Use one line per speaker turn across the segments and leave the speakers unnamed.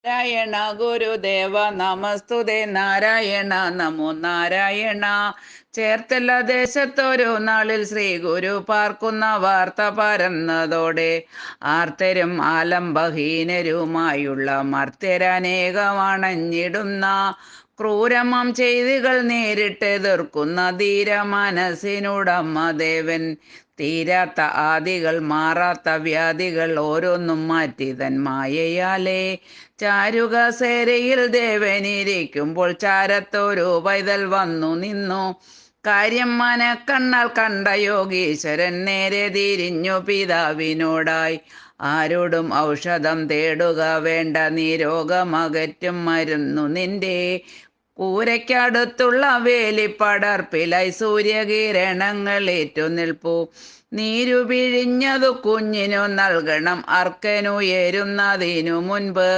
നാരായണ ഗുരുദേവ നമസ്തുതേ നാരായണ നമോ നാരായണ. ചേർത്തല ദേശത്തൊരു നാളിൽ ശ്രീ ഗുരു പാർക്കുന്ന വാർത്ത പരന്നതോടെ ആർത്തരും ആലംബഹീനരുമായുള്ള മർത്യരനേകമണഞ്ഞിടുന്ന ക്രൂരമം ചെയ്തികൾ നേരിട്ടെതിർക്കുന്ന ധീര മനസ്സിനുടമ ദേവൻ. തീരാത്ത ആദികൾ മാറാത്ത വ്യാധികൾ ഓരോന്നും മാറ്റി തൻ മായയാലേ ചാരുകസേരയിൽ ദേവനിരിക്കുമ്പോൾ ചാരത്തൊരു പൈതൽ വന്നു നിന്നു. കാര്യം മനക്കണ്ണാൽ കണ്ട യോഗീശ്വരൻ നേരെ തിരിഞ്ഞു പിതാവിനോടായി. ആരോടും ഔഷധം തേടുക വേണ്ട, നീ രോഗമകറ്റും മരുന്നു നിന്റെ കൂരയ്ക്കടുത്തുള്ള വേലിപ്പടർപ്പിലായി സൂര്യകിരണങ്ങൾ ഏറ്റു നിൽപ്പു. നീരു പിഴിഞ്ഞതു കുഞ്ഞിനു നൽകണം അർക്കനുയരുന്നതിനു മുൻപ്.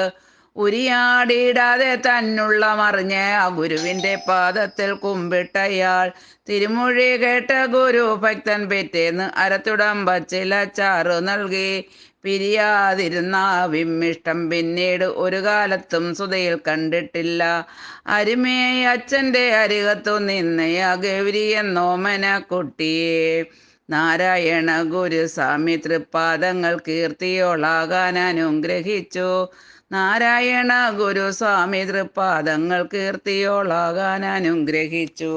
ഉരിയാടിയിടാതെ തന്നുള്ള മറിഞ്ഞ് ആ ഗുരുവിൻ്റെ പാദത്തിൽ കുമ്പിട്ടയാൾ. തിരുമൊഴി കേട്ട ഗുരു ഭക്തൻ പിറ്റേന്ന് അരത്തുടമ്പച്ചില ചാറു നൽകി. പിരിയാതിരുന്ന വിമ്മിഷ്ടം പിന്നീട് ഒരു കാലത്തും സുതയിൽ കണ്ടിട്ടില്ല. അരുമയായി അച്ഛൻ്റെ അരികത്തു നിന്നയ ഗൗരി എന്നോമന കുട്ടിയെ നാരായണ ഗുരുസ്വാമി തൃപ്പാദങ്ങൾ കീർത്തിയോളാകാൻ അനുഗ്രഹിച്ചു. നാരായണ ഗുരുസ്വാമി തൃപ്പാദങ്ങൾ കീർത്തിയോളാകാൻ അനുഗ്രഹിച്ചു.